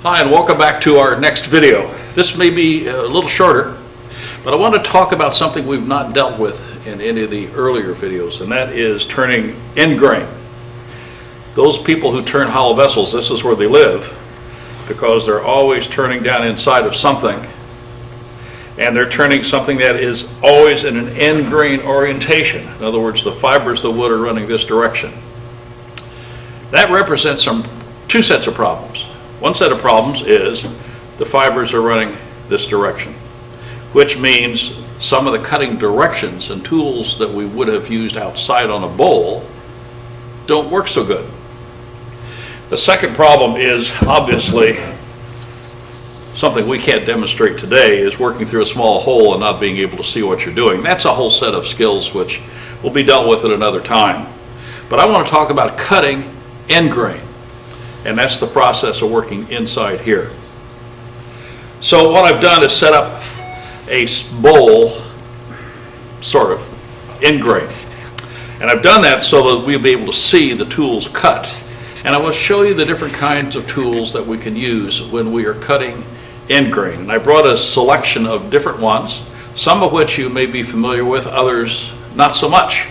Hi, and welcome back to our next video. This may be a little shorter, but I want to talk about something we've not dealt with in any of the earlier videos, and that is turning end grain. Those people who turn hollow vessels, this is where they live, because they're always turning down inside of something, and they're turning something that is always in an end grain orientation. In other words, the fibers of the wood are running this direction. That represents two sets of problems. One set of problems is the fibers are running this direction, which means some of the cutting directions and tools that we would have used outside on a bowl don't work so good. The second problem is obviously something we can't demonstrate today, is working through a small hole and not being able to see what you're doing. That's a whole set of skills which will be dealt with at another time. But I want to talk about cutting end grain. And that's the process of working inside here. So what I've done is set up a bowl, sort of, end grain. And I've done that so that we'll be able to see the tools cut. And I will show you the different kinds of tools that we can use when we are cutting end grain. And I brought a selection of different ones, some of which you may be familiar with, others not so much.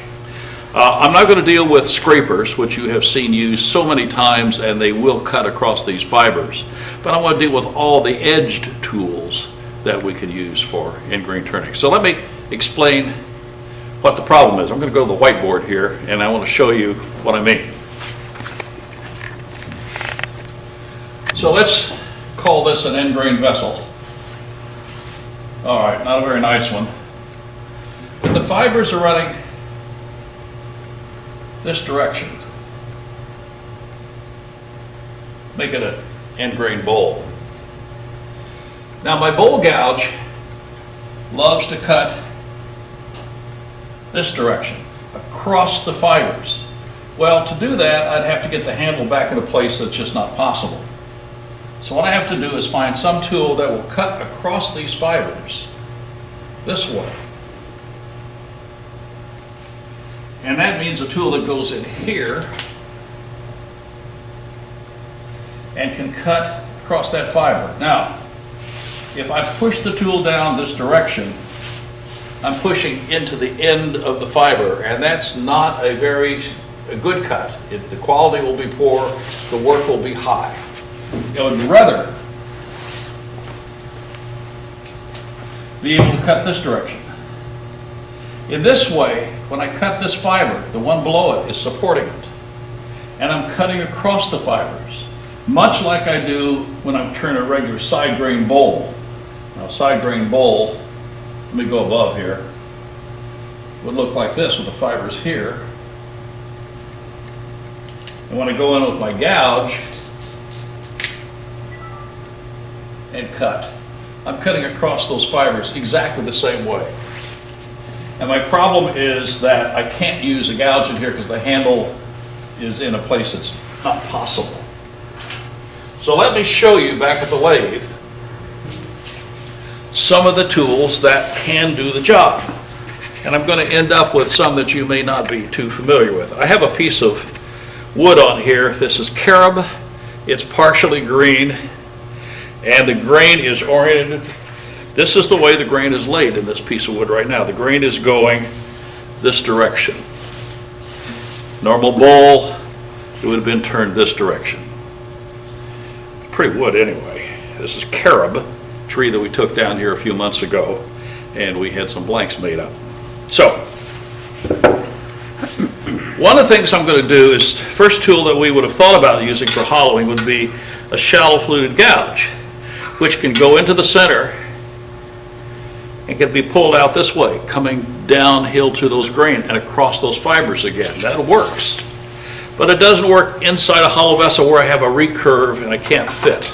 I'm not going to deal with scrapers, which you have seen used so many times, and they will cut across these fibers. But I want to deal with all the edged tools that we can use for end grain turning. So let me explain what the problem is. I'm going to go to the whiteboard here, and I want to show you what I mean. So let's call this an end grain vessel. All right, not a very nice one. But the fibers are running this direction. Make it an end grain bowl. Now my bowl gouge loves to cut this direction, across the fibers. Well, to do that, I'd have to get the handle back in a place that's just not possible. So what I have to do is find some tool that will cut across these fibers this way. And that means a tool that goes in here and can cut across that fiber. Now, if I push the tool down this direction, I'm pushing into the end of the fiber, and that's not a good cut. The quality will be poor, the work will be high. I would rather be able to cut this direction. In this way, when I cut this fiber, the one below it is supporting it. And I'm cutting across the fibers, much like I do when I'm turning a regular side grain bowl. Now, side grain bowl, let me go above here, would look like this with the fibers here. And when I go in with my gouge and cut, I'm cutting across those fibers exactly the same way. And my problem is that I can't use a gouge in here because the handle is in a place that's not possible. So let me show you back at the lathe some of the tools that can do the job. And I'm going to end up with some that you may not be too familiar with. I have a piece of wood on here. This is carob. It's partially green, and the grain is oriented. This is the way the grain is laid in this piece of wood right now. The grain is going this direction. Normal bowl, it would have been turned this direction. Pretty wood anyway. This is carob, tree that we took down here a few months ago, and we had some blanks made up. So, one of the things I'm going to do is, first tool that we would have thought about using for hollowing would be a shallow fluted gouge, which can go into the center and can be pulled out this way, coming downhill to those grain and across those fibers again. That works. But it doesn't work inside a hollow vessel where I have a recurve and I can't fit.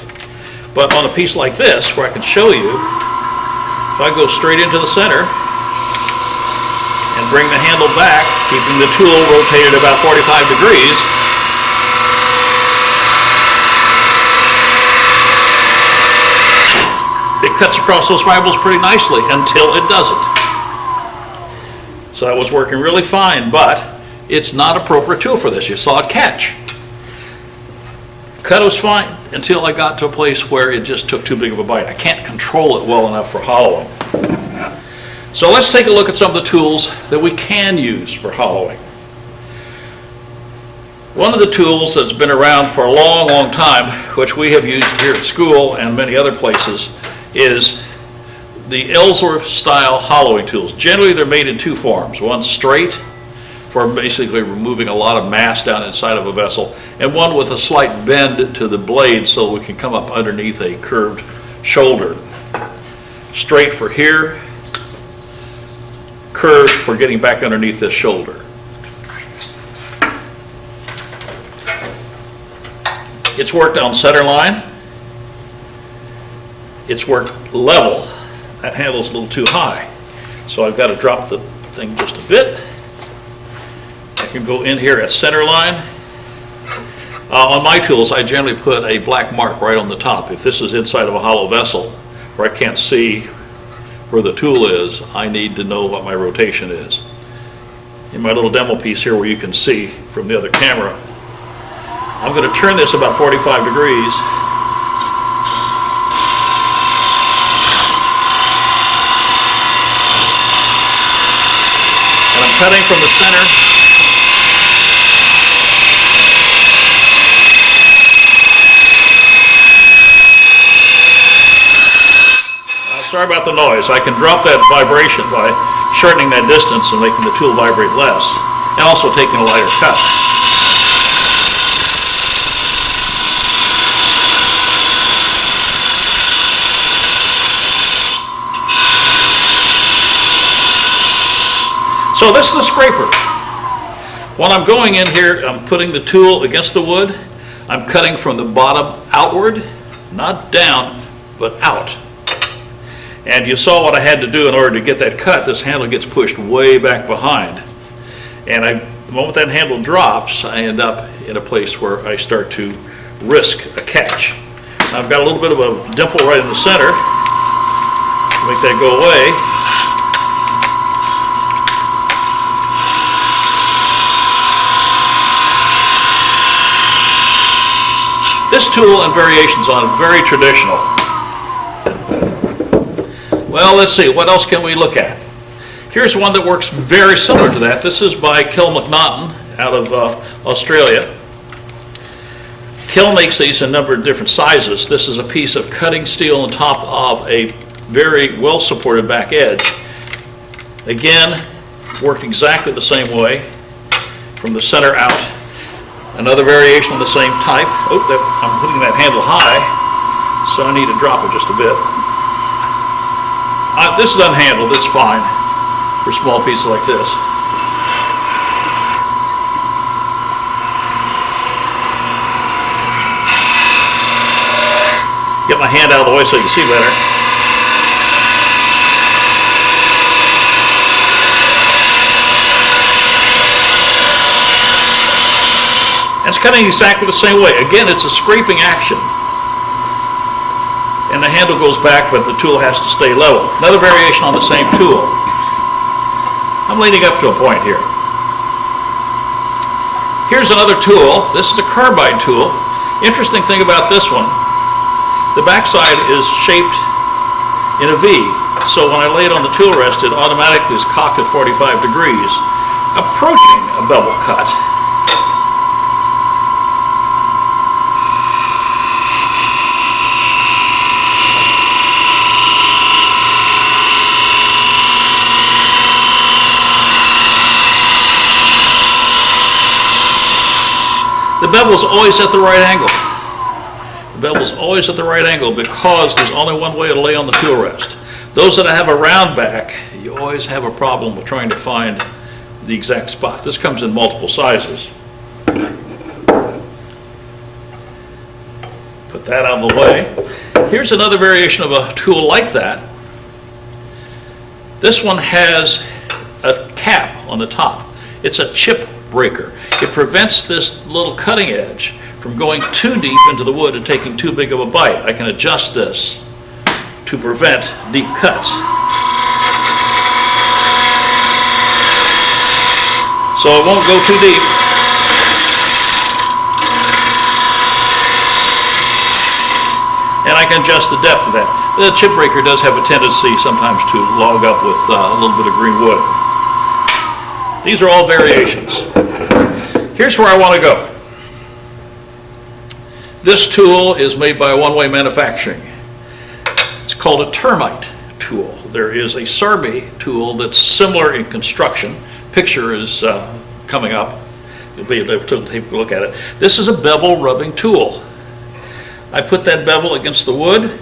But on a piece like this, where I can show you, if I go straight into the center and bring the handle back, keeping the tool rotated about 45 degrees, it cuts across those fibers pretty nicely until it doesn't. So that was working really fine, but it's not an appropriate tool for this. You saw it catch. Cut was fine. until I got to a place where it just took too big of a bite. I can't control it well enough for hollowing. So let's take a look at some of the tools that we can use for hollowing. One of the tools that's been around for a long, long time, which we have used here at school and many other places, is the Ellsworth style hollowing tools. Generally they're made in two forms. One straight, for basically removing a lot of mass down inside of a vessel, and one with a slight bend to the blade so we can come up underneath a curved shoulder. Straight for here, curved for getting back underneath this shoulder. It's worked on center line. It's worked level. That handle's a little too high, so I've got to drop the thing just a bit. I can go in here at center line. On my tools, I generally put a black mark right on the top. If this is inside of a hollow vessel where I can't see where the tool is, I need to know what my rotation is. In my little demo piece here where you can see from the other camera, I'm going to turn this about 45 degrees. And I'm cutting from the center. Sorry about the noise. I can drop that vibration by shortening that distance and making the tool vibrate less, and also taking a lighter cut. So this is the scraper. When I'm going in here, I'm putting the tool against the wood. I'm cutting from the bottom outward, not down, but out. And you saw what I had to do in order to get that cut. This handle gets pushed way back behind. And the moment that handle drops, I end up in a place where I start to risk a catch. Now, I've got a little bit of a dimple right in the center to make that go away. This tool and variations on it, very traditional. Well, let's see, what else can we look at? Here's one that works very similar to that. This is by Kel McNaughton out of Australia. Kel makes these in a number of different sizes. This is a piece of cutting steel on top of a very well supported back edge. Again, worked exactly the same way from the center out. Another variation of the same type. Oh, I'm putting that handle high, so I need to drop it just a bit. This is unhandled, it's fine for small pieces like this. Get my hand out of the way so you can see better. And it's cutting exactly the same way. Again, it's a scraping action. And the handle goes back, but the tool has to stay level. Another variation on the same tool. I'm leaning up to a point here. Here's another tool. This is a carbide tool. Interesting thing about this one, the backside is shaped in a V. So when I lay it on the tool rest, it automatically is cocked at 45 degrees, approaching a bevel cut. The bevel's always at the right angle. The bevel's always at the right angle because there's only one way to lay on the tool rest. Those that have a round back, you always have a problem with trying to find the exact spot. This comes in multiple sizes. Put that out of the way. Here's another variation of a tool like that. This one has a cap on the top. It's a chip breaker. It prevents this little cutting edge from going too deep into the wood and taking too big of a bite. I can adjust this to prevent deep cuts. So it won't go too deep. I can adjust the depth of that. The chip breaker does have a tendency sometimes to log up with a little bit of green wood. These are all variations. Here's where I want to go. This tool is made by One-Way Manufacturing. It's called a termite tool. There is a Carbide tool that's similar in construction. Picture is coming up. You'll be able to take a look at it. This is a bevel rubbing tool. I put that bevel against the wood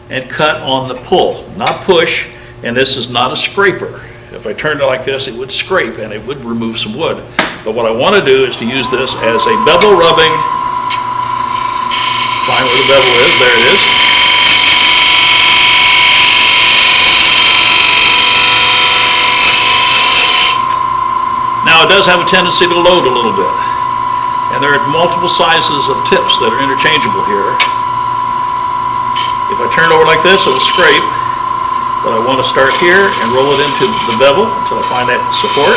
and cut on the pull, not push, and this is not a scraper. If I turned it like this, it would scrape and it would remove some wood. But what I want to do is to use this as a bevel rubbing. Find where the bevel is, there it is. Now it does have a tendency to load a little bit. And there are multiple sizes of tips that are interchangeable here. If I turn it over like this, it'll scrape. But I want to start here and roll it into the bevel until I find that support.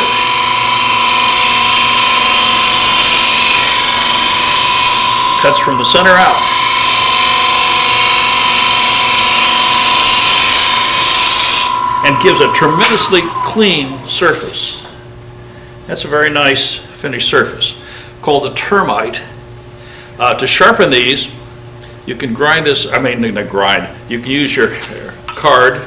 Cuts from the center out. And gives a tremendously clean surface. That's a very nice finished surface, called the termite. To sharpen these, you can grind this, not grind, you can use your card,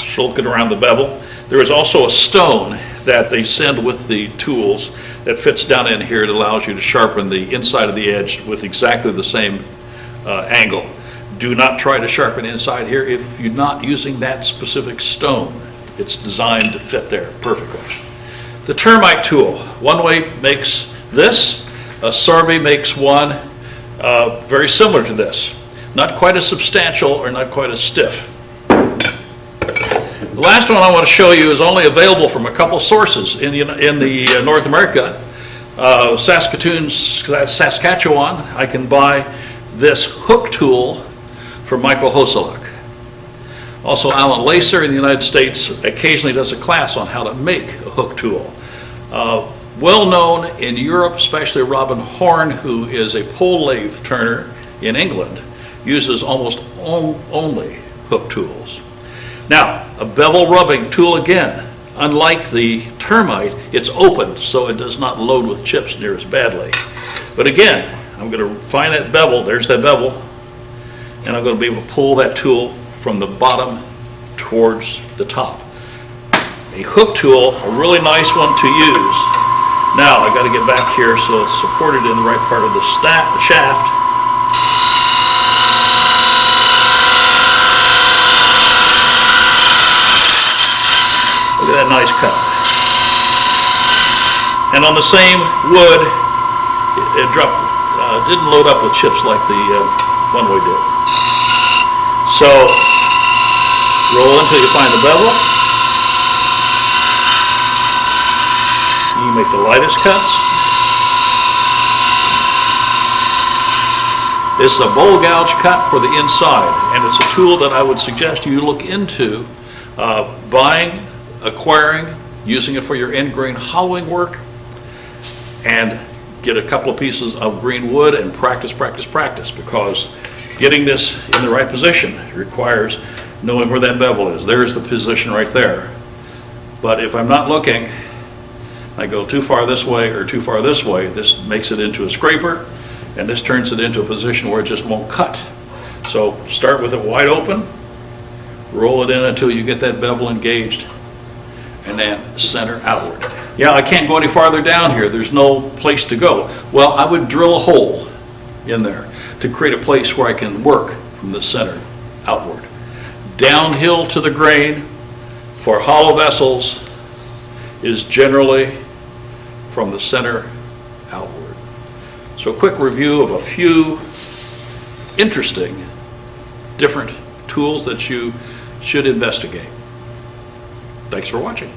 shulk it around the bevel. There is also a stone that they send with the tools that fits down in here. It allows you to sharpen the inside of the edge with exactly the same angle. Do not try to sharpen inside here if you're not using that specific stone. It's designed to fit there perfectly. The termite tool, One-Way makes this, Carbide makes one very similar to this. Not quite as substantial or not quite as stiff. The last one I want to show you is only available from a couple sources in the North America. Saskatchewan, I can buy this hook tool from Michael Hoselak. Also, Alan Lacer in the United States occasionally does a class on how to make a hook tool. Well known in Europe, especially Robin Horn, who is a pole lathe turner in England, uses almost only hook tools. Now, a bevel rubbing tool again, unlike the termite, it's open, so it does not load with chips near as badly. But again, I'm going to find that bevel, there's that bevel, and I'm going to be able to pull that tool from the bottom towards the top. A hook tool, a really nice one to use. Now I got to get back here so it's supported in the right part of the shaft. Look at that nice cut. And on the same wood, it didn't load up with chips like the One-Way did. So, roll until you find the bevel. You make the lightest cuts. This is a bowl gouge cut for the inside, and it's a tool that I would suggest you look into buying, acquiring, using it for your end grain hollowing work, and get a couple of pieces of green wood and practice, because getting this in the right position requires knowing where that bevel is. There's the position right there. But if I'm not looking, I go too far this way or too far this way, this makes it into a scraper, and this turns it into a position where it just won't cut. So start with it wide open, roll it in until you get that bevel engaged, and then center outward. Yeah, I can't go any farther down here. There's no place to go. Well, I would drill a hole in there to create a place where I can work from the center outward. Downhill to the grain for hollow vessels is generally from the center outward. So a quick review of a few interesting different tools that you should investigate. Thanks for watching.